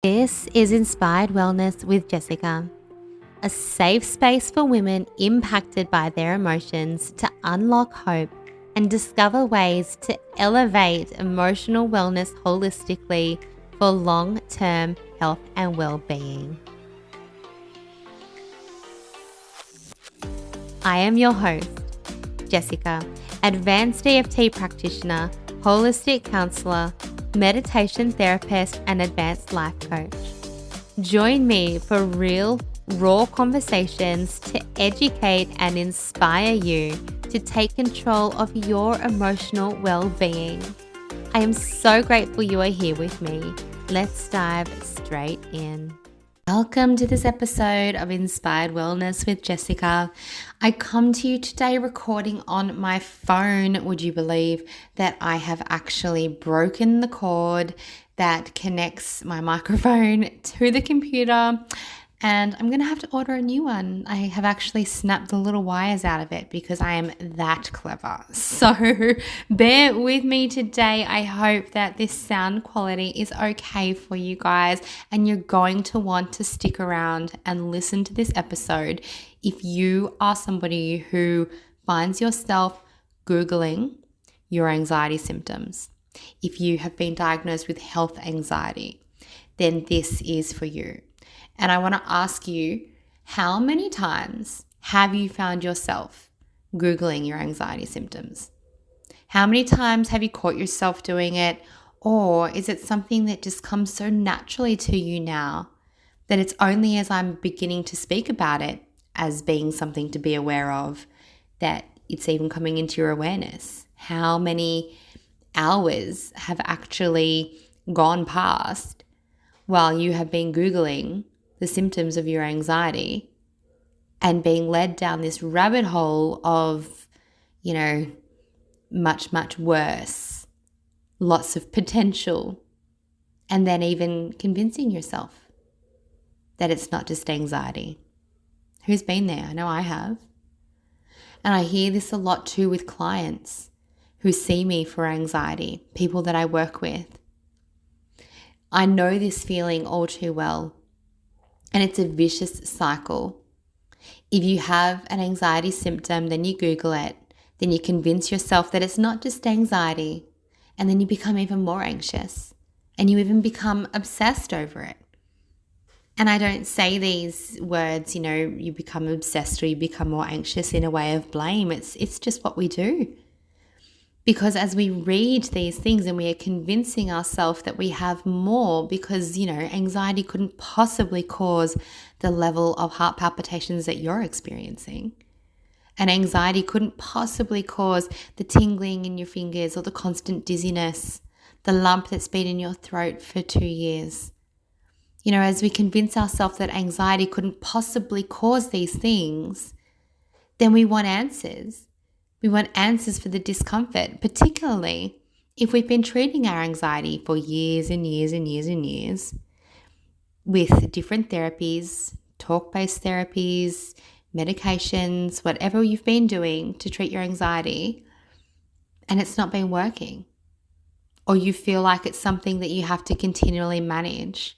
This is Inspired Wellness with Jessica, a safe space for women impacted by their emotions to unlock hope and discover ways to elevate emotional wellness holistically for long-term health and well-being. I am your host, Jessica, advanced EFT practitioner, holistic counselor, meditation therapist, and advanced life coach. Join me for real, raw conversations to educate and inspire you to take control of your emotional well-being. I am so grateful you are here with me. Let's dive straight in. Welcome to this episode of Inspired Wellness with Jessica. I come to you today recording on my phone. Would you believe that I have actually broken the cord that connects my microphone to the computer? And I'm going to have to order a new one. I have actually snapped the little wires out of it because I am that clever. So bear with me today. I hope that this sound quality is okay for you guys and you're going to want to stick around and listen to this episode if you are somebody who finds yourself Googling your anxiety symptoms. If you have been diagnosed with health anxiety, then this is for you. And I want to ask you, how many times have you found yourself Googling your anxiety symptoms? How many times have you caught yourself doing it? Or is it something that just comes so naturally to you now that it's only as I'm beginning to speak about it as being something to be aware of that it's even coming into your awareness? How many hours have actually gone past while you have been Googling the symptoms of your anxiety and being led down this rabbit hole of, much, much worse, lots of potential, and then even convincing yourself that it's not just anxiety? Who's been there? I know I have. And I hear this a lot too with clients who see me for anxiety, people that I work with. I know this feeling all too well. And it's a vicious cycle. If you have an anxiety symptom, then you Google it. Then you convince yourself that it's not just anxiety. And then you become even more anxious. And you even become obsessed over it. And I don't say these words, you become obsessed or you become more anxious in a way of blame. It's just what we do. Because as we read these things and we are convincing ourselves that we have more because, anxiety couldn't possibly cause the level of heart palpitations that you're experiencing. And anxiety couldn't possibly cause the tingling in your fingers or the constant dizziness, the lump that's been in your throat for 2 years. As we convince ourselves that anxiety couldn't possibly cause these things, then we want answers. We want answers for the discomfort, particularly if we've been treating our anxiety for years and years and years and years with different therapies, talk-based therapies, medications, whatever you've been doing to treat your anxiety, and it's not been working. Or you feel like it's something that you have to continually manage,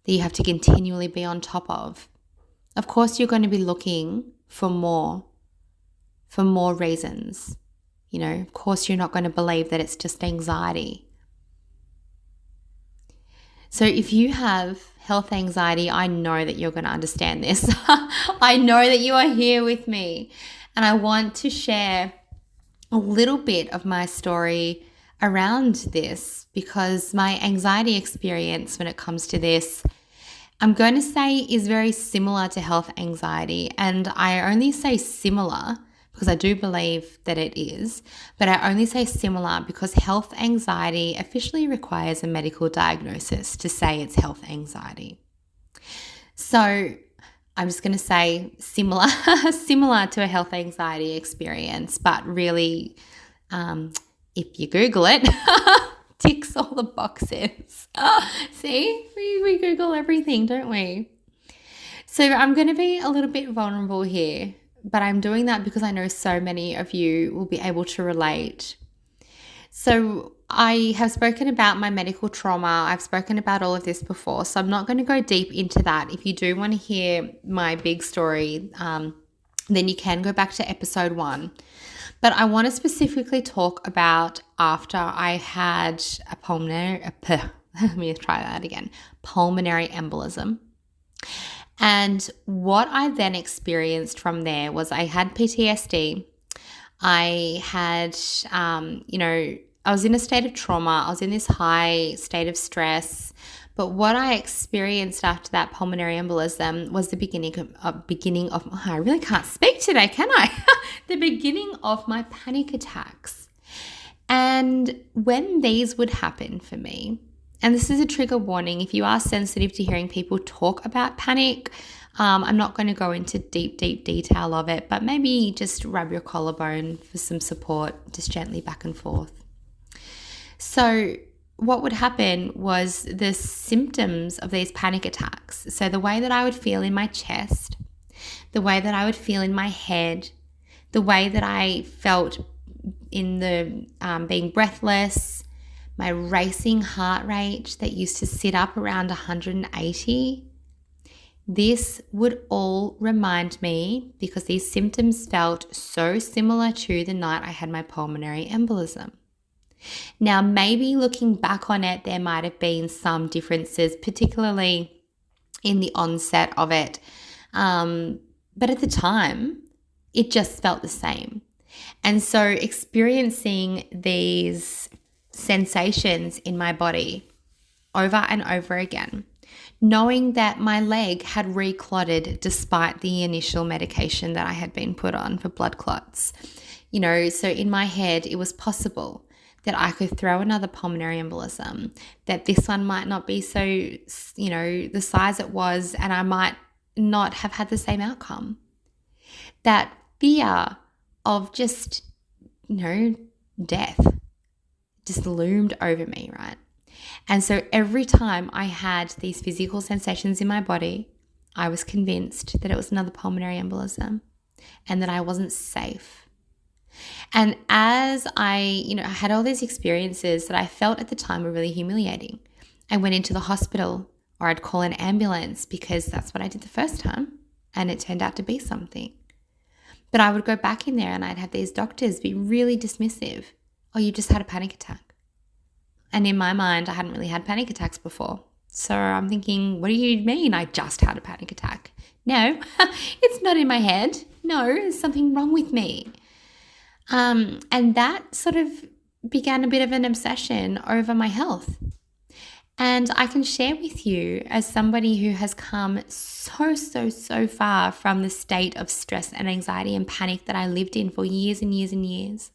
that you have to continually be on top of. Of course, you're going to be looking for more reasons. Of course, you're not going to believe that it's just anxiety. So if you have health anxiety, I know that you're going to understand this. I know that you are here with me. And I want to share a little bit of my story around this because my anxiety experience when it comes to this, I'm going to say, is very similar to health anxiety. And I only say similar because I do believe that it is, but I only say similar because health anxiety officially requires a medical diagnosis to say it's health anxiety. So I'm just going to say similar to a health anxiety experience, but really, if you Google it, ticks all the boxes. See, we Google everything, don't we? So I'm going to be a little bit vulnerable here. But I'm doing that because I know so many of you will be able to relate. So I have spoken about my medical trauma. I've spoken about all of this before, so I'm not going to go deep into that. If you do want to hear my big story, then you can go back to episode 1. But I want to specifically talk about after I had a let me try that again, pulmonary embolism. And what I then experienced from there was I had PTSD. I had, I was in a state of trauma. I was in this high state of stress. But what I experienced after that pulmonary embolism was the beginning of I really can't speak today, can I? The beginning of my panic attacks. And when these would happen for me, and this is a trigger warning, if you are sensitive to hearing people talk about panic, I'm not going to go into deep detail of it, but maybe just rub your collarbone for some support, just gently back and forth. So what would happen was the symptoms of these panic attacks. So the way that I would feel in my chest, the way that I would feel in my head, the way that I felt in the being breathless, my racing heart rate that used to sit up around 180, this would all remind me, because these symptoms felt so similar to the night I had my pulmonary embolism. Now, maybe looking back on it, there might have been some differences, particularly in the onset of it. But at the time, it just felt the same. And so experiencing these sensations in my body over and over again, knowing that my leg had reclotted despite the initial medication that I had been put on for blood clots. So in my head, it was possible that I could throw another pulmonary embolism, that this one might not be so, the size it was, and I might not have had the same outcome. That fear of just, death just loomed over me, right? And so every time I had these physical sensations in my body, I was convinced that it was another pulmonary embolism and that I wasn't safe. And as I had all these experiences that I felt at the time were really humiliating, I went into the hospital, or I'd call an ambulance, because that's what I did the first time, and it turned out to be something. But I would go back in there and I'd have these doctors be really dismissive. Oh, you just had a panic attack. And in my mind, I hadn't really had panic attacks before. So I'm thinking, what do you mean I just had a panic attack? No, it's not in my head. No, there's something wrong with me. And that sort of began a bit of an obsession over my health. And I can share with you, as somebody who has come so far from the state of stress and anxiety and panic that I lived in for years and years and years,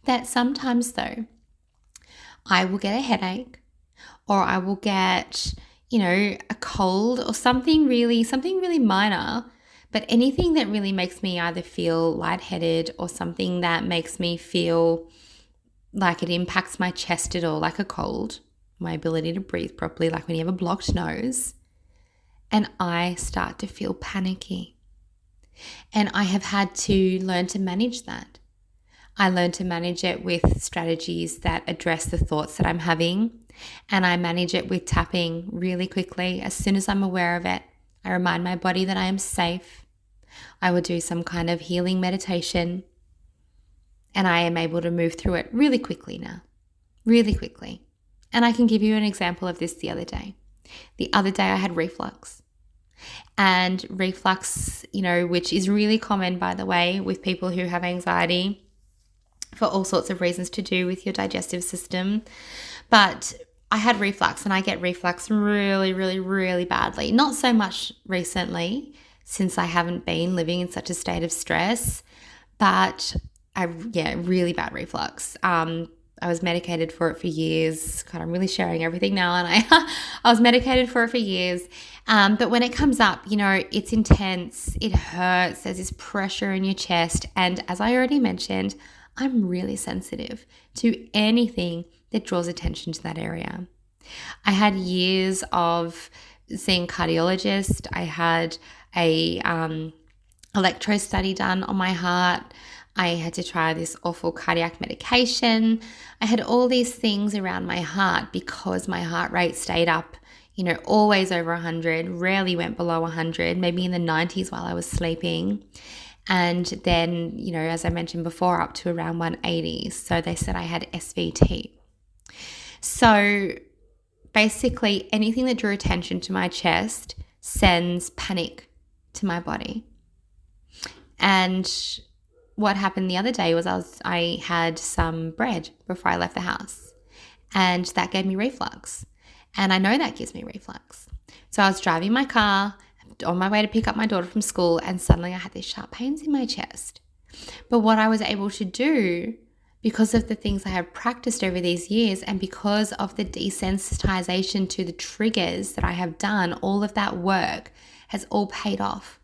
that sometimes though, I will get a headache, or I will get, a cold, or something really minor. But anything that really makes me either feel lightheaded, or something that makes me feel like it impacts my chest at all, like a cold, my ability to breathe properly, like when you have a blocked nose, and I start to feel panicky. And I have had to learn to manage that. I learned to manage it with strategies that address the thoughts that I'm having, and I manage it with tapping really quickly. As soon as I'm aware of it, I remind my body that I am safe. I will do some kind of healing meditation, and I am able to move through it really quickly now, really quickly. And I can give you an example of this the other day. The other day I had reflux. And reflux, which is really common, by the way, with people who have anxiety, for all sorts of reasons to do with your digestive system. But I had reflux, and I get reflux really badly. Not so much recently, since I haven't been living in such a state of stress, but really bad reflux. I was medicated for it for years. God, I'm really sharing everything now, and I was medicated for it for years. But when it comes up, it's intense, it hurts, there's this pressure in your chest. And as I already mentioned, I'm really sensitive to anything that draws attention to that area. I had years of seeing cardiologist. I had a electro study done on my heart. I had to try this awful cardiac medication. I had all these things around my heart because my heart rate stayed up, always over 100, rarely went below 100, maybe in the 90s while I was sleeping. And then, as I mentioned before, up to around 180. So they said I had SVT. So basically, anything that drew attention to my chest sends panic to my body. And what happened the other day was I had some bread before I left the house, and that gave me reflux. And I know that gives me reflux. So I was driving my car on my way to pick up my daughter from school, and suddenly I had these sharp pains in my chest. But what I was able to do, because of the things I have practiced over these years and because of the desensitization to the triggers that I have done, all of that work has all paid off.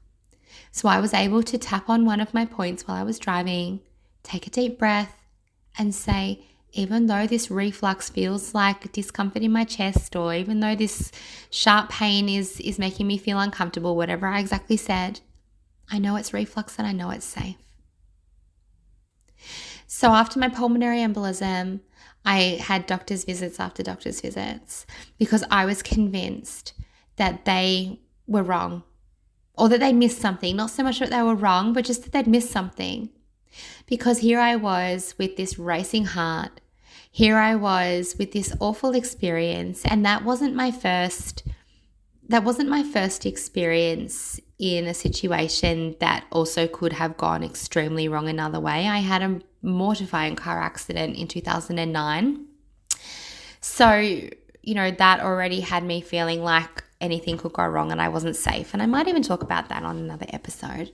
So I was able to tap on one of my points while I was driving, take a deep breath, and say, even though this reflux feels like discomfort in my chest, or even though this sharp pain is making me feel uncomfortable, whatever I exactly said, I know it's reflux and I know it's safe. So after my pulmonary embolism, I had doctor's visits after doctor's visits because I was convinced that they were wrong, or that they missed something. Not so much that they were wrong, but just that they'd missed something. Because here I was with this racing heart. Here I was with this awful experience, and that wasn't my first experience in a situation that also could have gone extremely wrong another way. I had a mortifying car accident in 2009. So, that already had me feeling like anything could go wrong and I wasn't safe. And I might even talk about that on another episode.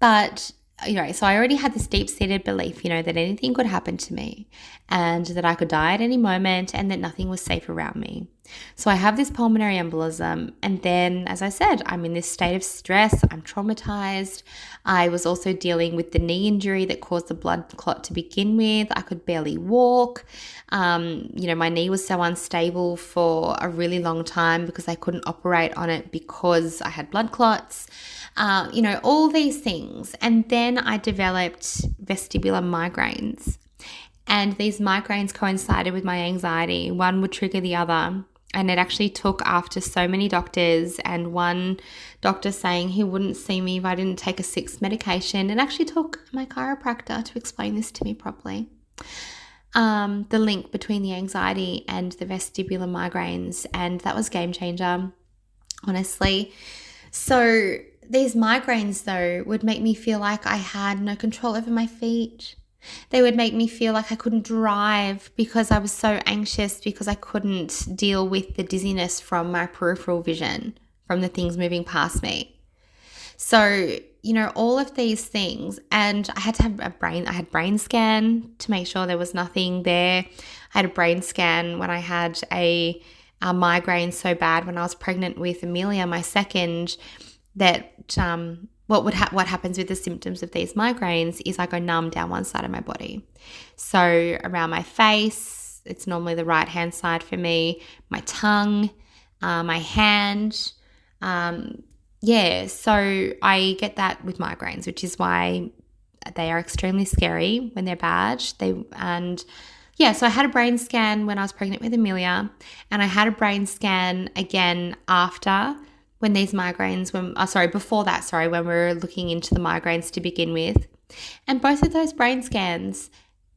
But, so I already had this deep-seated belief, that anything could happen to me and that I could die at any moment and that nothing was safe around me. So I have this pulmonary embolism, and then, as I said, I'm in this state of stress. I'm traumatized. I was also dealing with the knee injury that caused the blood clot to begin with. I could barely walk. My knee was so unstable for a really long time because I couldn't operate on it because I had blood clots. All these things. And then I developed vestibular migraines. And these migraines coincided with my anxiety. One would trigger the other. And it actually took, after so many doctors, and one doctor saying he wouldn't see me if I didn't take a 6th medication. It actually took my chiropractor to explain this to me properly. The link between the anxiety and the vestibular migraines. And that was game changer, honestly. So these migraines, though, would make me feel like I had no control over my feet. They would make me feel like I couldn't drive because I was so anxious, because I couldn't deal with the dizziness from my peripheral vision, from the things moving past me. So, all of these things, and I had to have I had brain scan to make sure there was nothing there. I had a brain scan when I had a migraine so bad when I was pregnant with Amelia, my second, that what happens with the symptoms of these migraines is I go numb down one side of my body. So around my face, it's normally the right-hand side for me, my tongue, my hand. So I get that with migraines, which is why they are extremely scary when they're bad. So I had a brain scan when I was pregnant with Amelia, and I had a brain scan again after, when these migraines, when we were looking into the migraines to begin with. And both of those brain scans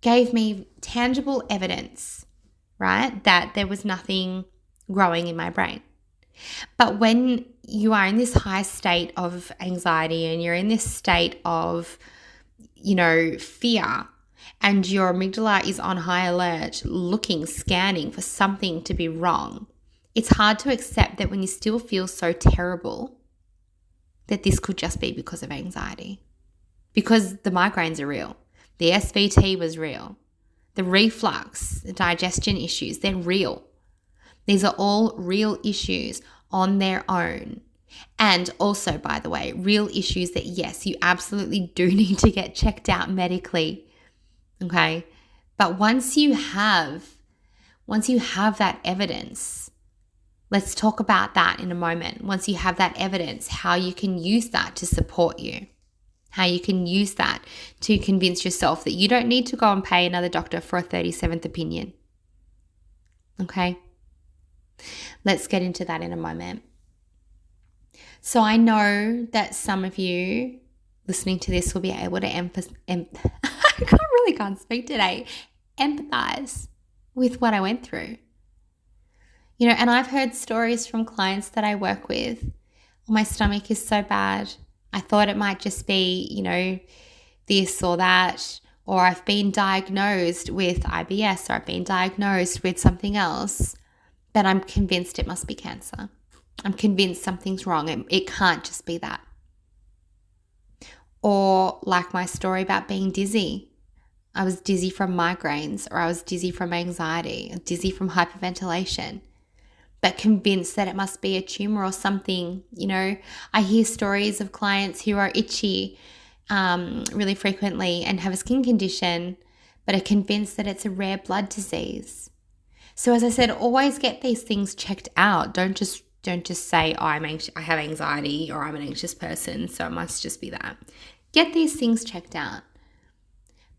gave me tangible evidence, right, that there was nothing growing in my brain. But when you are in this high state of anxiety and you're in this state of, fear, and your amygdala is on high alert, scanning for something to be wrong, it's hard to accept that when you still feel so terrible, that this could just be because of anxiety. Because the migraines are real. The SVT was real. The reflux, the digestion issues, they're real. These are all real issues on their own. And also, by the way, real issues that, yes, you absolutely do need to get checked out medically. Okay? But once you have that evidence, let's talk about that in a moment. Once you have that evidence, how you can use that to support you. how you can use that to convince yourself that you don't need to go and pay another doctor for a 37th opinion. Okay? Let's get into that in a moment. So I know that some of you listening to this will be able to I can't speak today, empathize with what I went through. And I've heard stories from clients that I work with. Oh, my stomach is so bad. I thought it might just be, this or that, or I've been diagnosed with IBS, or I've been diagnosed with something else, but I'm convinced it must be cancer. I'm convinced something's wrong. It can't just be that. Or like my story about being dizzy. I was dizzy from migraines, or I was dizzy from anxiety, or dizzy from hyperventilation, but convinced that it must be a tumor or something. I hear stories of clients who are itchy really frequently and have a skin condition, but are convinced that it's a rare blood disease. So as I said, always get these things checked out. Don't just say, oh, I have anxiety, or I'm an anxious person, so it must just be that. Get these things checked out.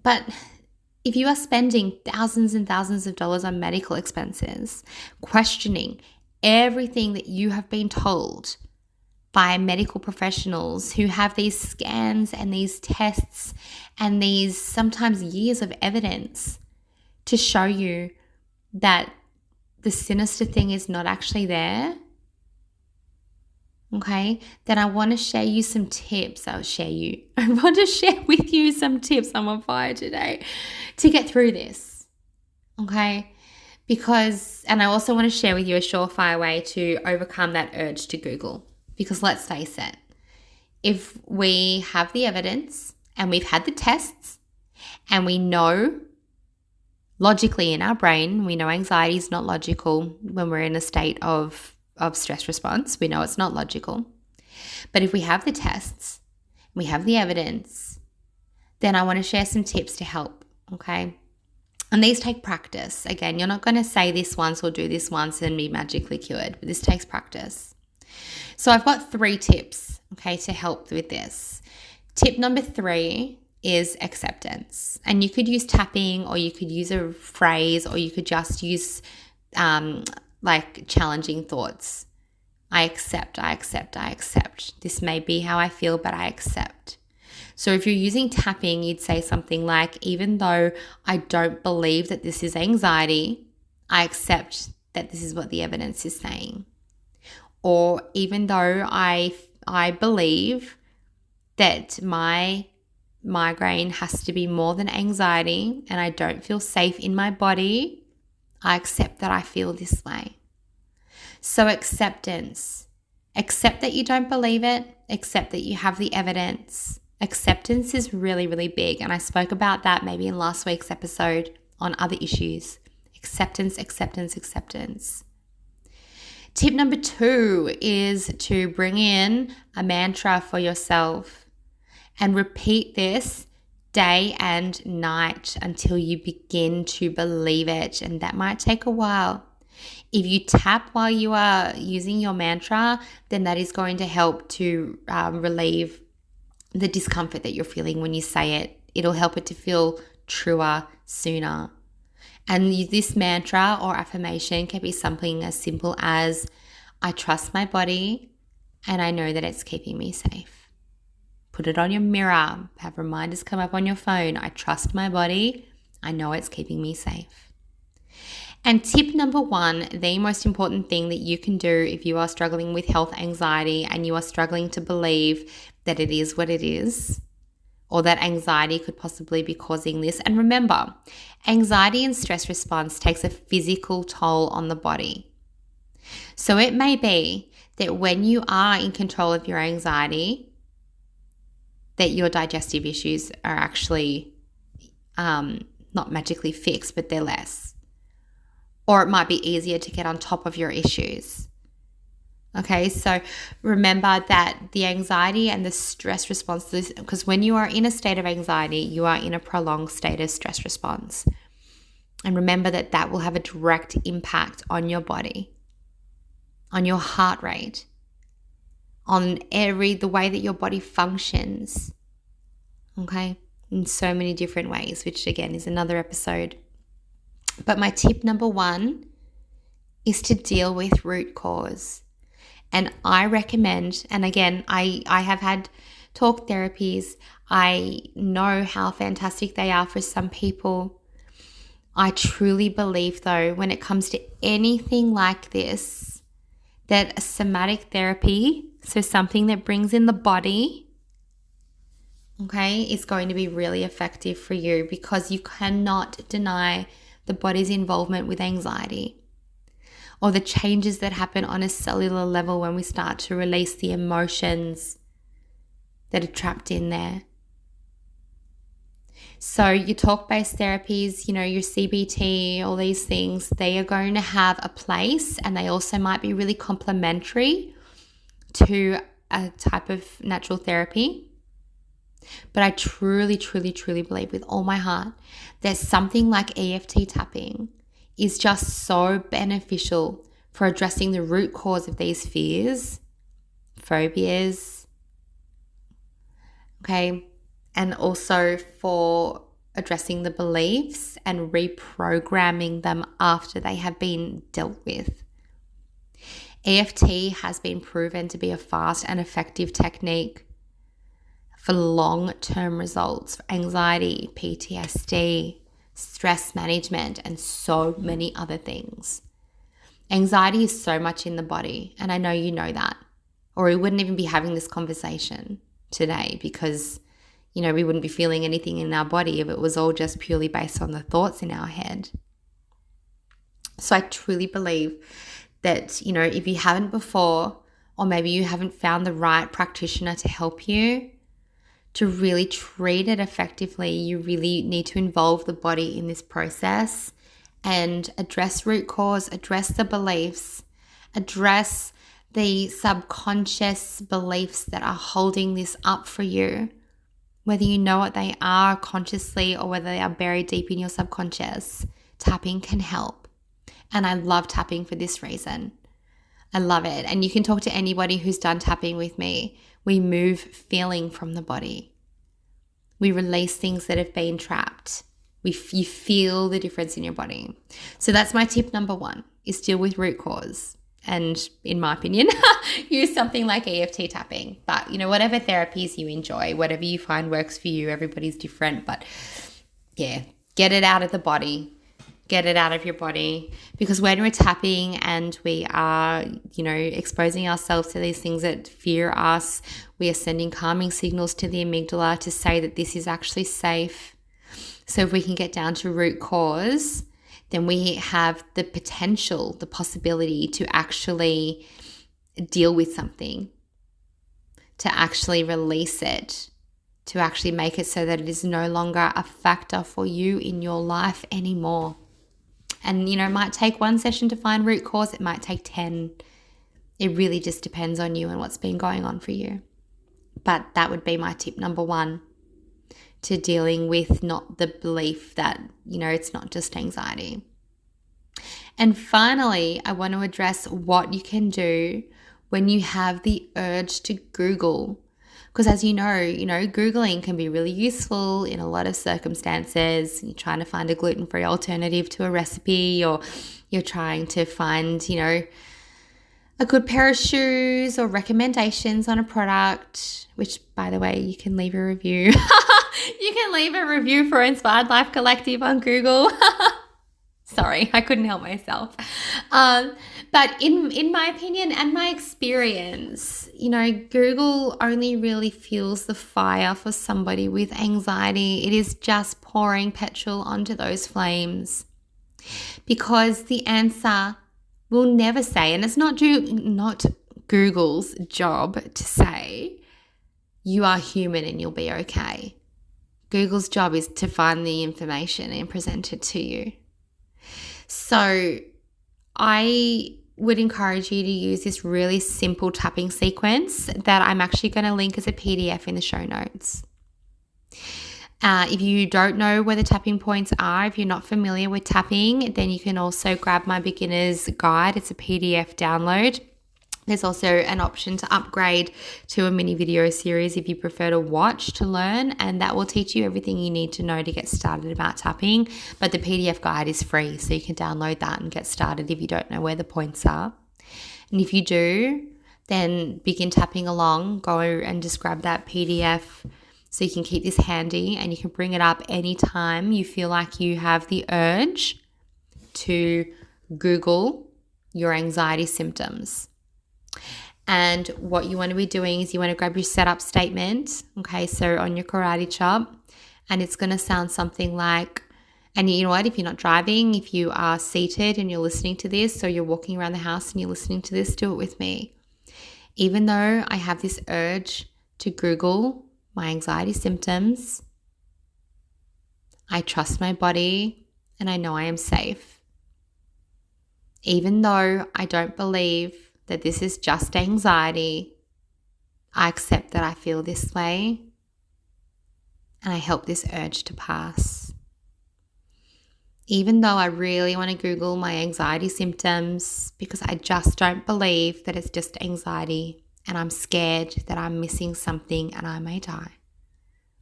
But if you are spending thousands and thousands of dollars on medical expenses, questioning everything that you have been told by medical professionals who have these scans and these tests and these sometimes years of evidence to show you that the sinister thing is not actually there, okay, then I want to share you some tips. I want to share with you some tips. I'm on fire today to get through this, okay? And I also want to share with you a surefire way to overcome that urge to Google. Because let's face it, if we have the evidence and we've had the tests and we know logically in our brain, we know anxiety is not logical when we're in a state of stress response. We know it's not logical. But if we have the tests, we have the evidence, then I want to share some tips to help, okay? And these take practice. Again, you're not going to say this once or do this once and be magically cured, but this takes practice. So I've got 3 tips, okay, to help with this. Tip number 3 is acceptance. And you could use tapping, or you could use a phrase, or you could just use like challenging thoughts. I accept. This may be how I feel, but I accept. So if you're using tapping, you'd say something like, even though I don't believe that this is anxiety, I accept that this is what the evidence is saying. Or even though I believe that my migraine has to be more than anxiety and I don't feel safe in my body, I accept that I feel this way. So acceptance. Accept that you don't believe it. Accept that you have the evidence. Acceptance is really, really big. And I spoke about that maybe in last week's episode on other issues. Acceptance. Tip number 2 is to bring in a mantra for yourself and repeat this day and night until you begin to believe it. And that might take a while. If you tap while you are using your mantra, then that is going to help to relieve the discomfort that you're feeling when you say it. It'll help it to feel truer sooner. And this mantra or affirmation can be something as simple as, I trust my body and I know that it's keeping me safe. Put it on your mirror. Have reminders come up on your phone. I trust my body. I know it's keeping me safe. And tip number 1, the most important thing that you can do if you are struggling with health anxiety and you are struggling to believe that it is what it is, or that anxiety could possibly be causing this. And remember, anxiety and stress response takes a physical toll on the body. So it may be that when you are in control of your anxiety, that your digestive issues are actually not magically fixed, but they're less. Or it might be easier to get on top of your issues. Okay, so remember that the anxiety and the stress response, because when you are in a state of anxiety, you are in a prolonged state of stress response. And remember that will have a direct impact on your body, on your heart rate, on the way that your body functions. okay, in so many different ways, which again is another episode. But my tip number one is to deal with root cause. And I recommend, and again, I have had talk therapies. I know how fantastic they are for some people. I truly believe, though, when it comes to anything like this, that a somatic therapy, so something that brings in the body, okay, is going to be really effective for you, because you cannot deny the body's involvement with anxiety, or the changes that happen on a cellular level when we start to release the emotions that are trapped in there. So your talk-based therapies, your CBT, all these things, they are going to have a place, and they also might be really complementary to a type of natural therapy. But I truly, truly, truly believe with all my heart that something like EFT tapping is just so beneficial for addressing the root cause of these fears, phobias, okay, and also for addressing the beliefs and reprogramming them after they have been dealt with. EFT has been proven to be a fast and effective technique for long-term results for anxiety, PTSD, stress management, and so many other things. Anxiety is so much in the body, and I know you know that, or we wouldn't even be having this conversation today, because we wouldn't be feeling anything in our body if it was all just purely based on the thoughts in our head. So I truly believe that, if you haven't before, or maybe you haven't found the right practitioner to help you to really treat it effectively, you really need to involve the body in this process and address root cause, address the beliefs, address the subconscious beliefs that are holding this up for you. Whether you know what they are consciously or whether they are buried deep in your subconscious, tapping can help. And I love tapping for this reason. I love it. And you can talk to anybody who's done tapping with me. We move feeling from the body. We release things that have been trapped. You feel the difference in your body. So that's my tip number one, is deal with root cause. And in my opinion, use something like EFT tapping. But, whatever therapies you enjoy, whatever you find works for you, everybody's different. But yeah, get it out of the body. Get it out of your body. Because when we're tapping and we are, exposing ourselves to these things that fear us, we are sending calming signals to the amygdala to say that this is actually safe. So if we can get down to root cause, then we have the potential, the possibility to actually deal with something, to actually release it, to actually make it so that it is no longer a factor for you in your life anymore. And, it might take one session to find root cause. It might take 10. It really just depends on you and what's been going on for you. But that would be my tip number one to dealing with not the belief that, it's not just anxiety. And finally, I want to address what you can do when you have the urge to Google. Because as you know, Googling can be really useful in a lot of circumstances. You're trying to find a gluten-free alternative to a recipe, or you're trying to find, a good pair of shoes or recommendations on a product, which, by the way, you can leave a review. You can leave a review for Inspired Life Collective on Google. Sorry, I couldn't help myself. But in my opinion and my experience, Google only really fuels the fire for somebody with anxiety. It is just pouring petrol onto those flames, because the answer will never say, and it's not Google's job to say, you are human and you'll be okay. Google's job is to find the information and present it to you. So I would encourage you to use this really simple tapping sequence that I'm actually going to link as a PDF in the show notes. If you don't know where the tapping points are, if you're not familiar with tapping, then you can also grab my beginner's guide. It's a PDF download There's also an option to upgrade to a mini video series if you prefer to watch to learn, and that will teach you everything you need to know to get started about tapping. But the PDF guide is free, so you can download that and get started if you don't know where the points are. And if you do, then begin tapping along. Go and just grab that PDF so you can keep this handy, and you can bring it up anytime you feel like you have the urge to Google your anxiety symptoms. And what you want to be doing is you want to grab your setup statement, okay, so on your karate chop, and it's going to sound something like, and you know what, if you're not driving, if you are seated and you're listening to this, or you're walking around the house and you're listening to this, do it with me. Even though I have this urge to Google my anxiety symptoms, I trust my body and I know I am safe. Even though I don't believe that this is just anxiety, I accept that I feel this way and I help this urge to pass. Even though I really want to Google my anxiety symptoms because I just don't believe that it's just anxiety and I'm scared that I'm missing something and I may die,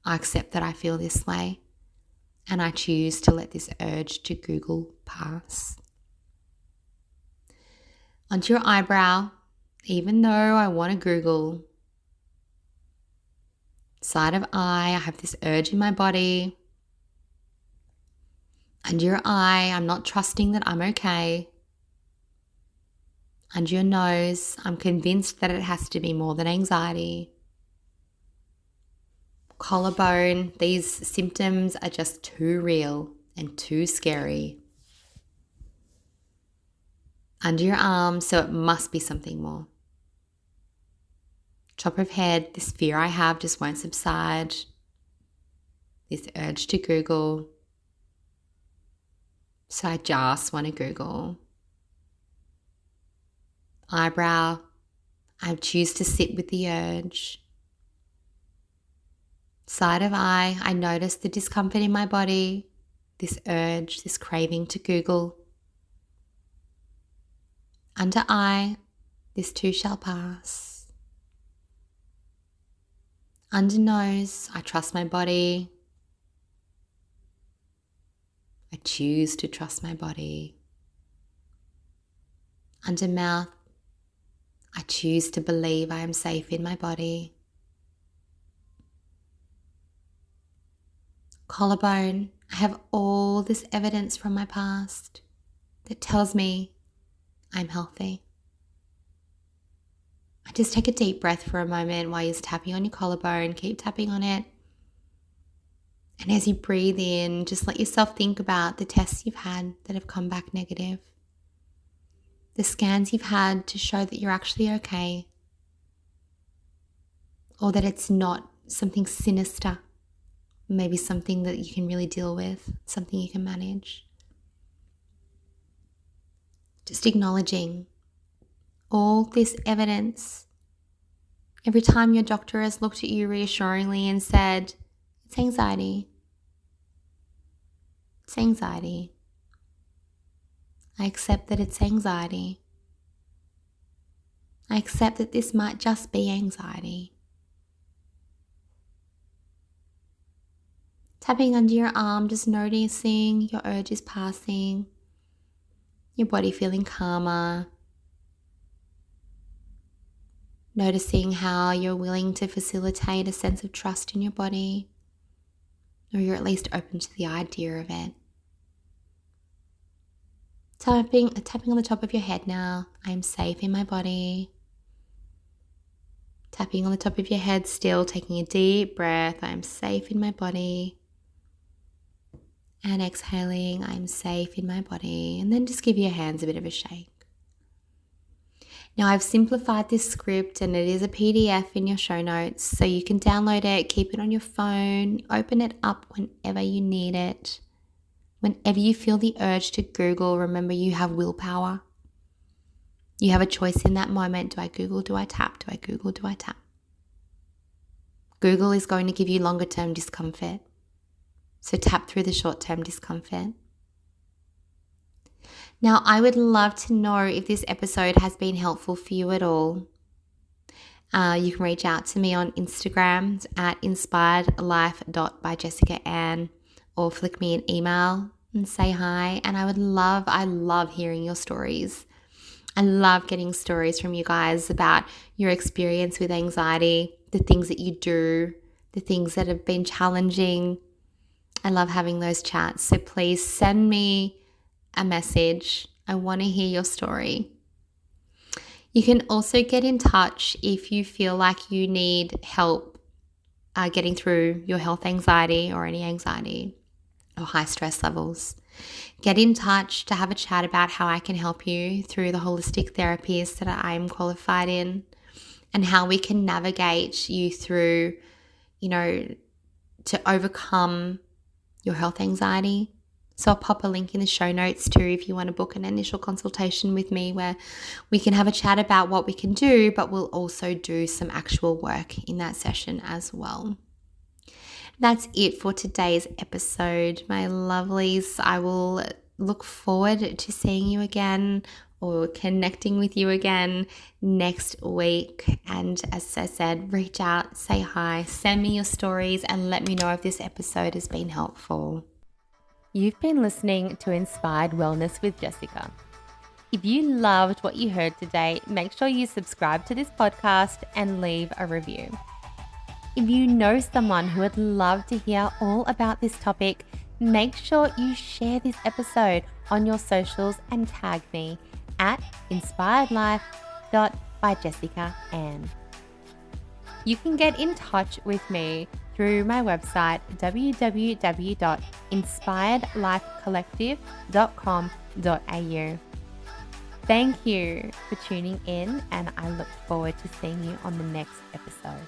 I accept that I feel this way and I choose to let this urge to Google pass. Onto your eyebrow, even though I want to Google. Side of eye, I have this urge in my body. Under your eye, I'm not trusting that I'm okay. Under your nose, I'm convinced that it has to be more than anxiety. Collarbone, these symptoms are just too real and too scary. Under your arm, so it must be something more. Top of head, this fear I have just won't subside. This urge to Google. So I just want to Google. Eyebrow, I choose to sit with the urge. Side of eye, I notice the discomfort in my body, this urge, this craving to Google. Under eye, this too shall pass. Under nose, I trust my body. I choose to trust my body. Under mouth, I choose to believe I am safe in my body. Collarbone, I have all this evidence from my past that tells me I'm healthy. I just take a deep breath for a moment while you're tapping on your collarbone. Keep tapping on it. And as you breathe in, just let yourself think about the tests you've had that have come back negative. The scans you've had to show that you're actually okay. Or that it's not something sinister. Maybe something that you can really deal with, something you can manage. Just acknowledging all this evidence. Every time your doctor has looked at you reassuringly and said, it's anxiety. It's anxiety. I accept that it's anxiety. I accept that this might just be anxiety. Tapping under your arm, just noticing your urges passing, your body feeling calmer. Noticing how you're willing to facilitate a sense of trust in your body, or you're at least open to the idea of it. Tapping on the top of your head now. I am safe in my body. Tapping on the top of your head still, taking a deep breath. I am safe in my body. And exhaling, I am safe in my body. And then just give your hands a bit of a shake. Now I've simplified this script and it is a PDF in your show notes, so you can download it, keep it on your phone, open it up whenever you need it. Whenever you feel the urge to Google, remember you have willpower. You have a choice in that moment. Do I Google? Do I tap? Do I Google? Do I tap? Google is going to give you longer term discomfort. So tap through the short term discomfort. Now, I would love to know if this episode has been helpful for you at all. You can reach out to me on Instagram at inspiredlife.byjessicaann or flick me an email and say hi. And I love hearing your stories. I love getting stories from you guys about your experience with anxiety, the things that you do, the things that have been challenging. I love having those chats. So please send me a message. I want to hear your story. You can also get in touch if you feel like you need help getting through your health anxiety or any anxiety or high stress levels. Get in touch to have a chat about how I can help you through the holistic therapies that I'm qualified in and how we can navigate you through, to overcome your health anxiety. So I'll pop a link in the show notes too if you want to book an initial consultation with me where we can have a chat about what we can do, but we'll also do some actual work in that session as well. That's it for today's episode, my lovelies. I will look forward to seeing you again or connecting with you again next week. And as I said, reach out, say hi, send me your stories, and let me know if this episode has been helpful. You've been listening to Inspired Wellness with Jessica. If you loved what you heard today, make sure you subscribe to this podcast and leave a review. If you know someone who would love to hear all about this topic, make sure you share this episode on your socials and tag me at inspiredlife.byjessicaann. You can get in touch with me through my website www.inspiredlifecollective.com.au. Thank you for tuning in, and I look forward to seeing you on the next episode.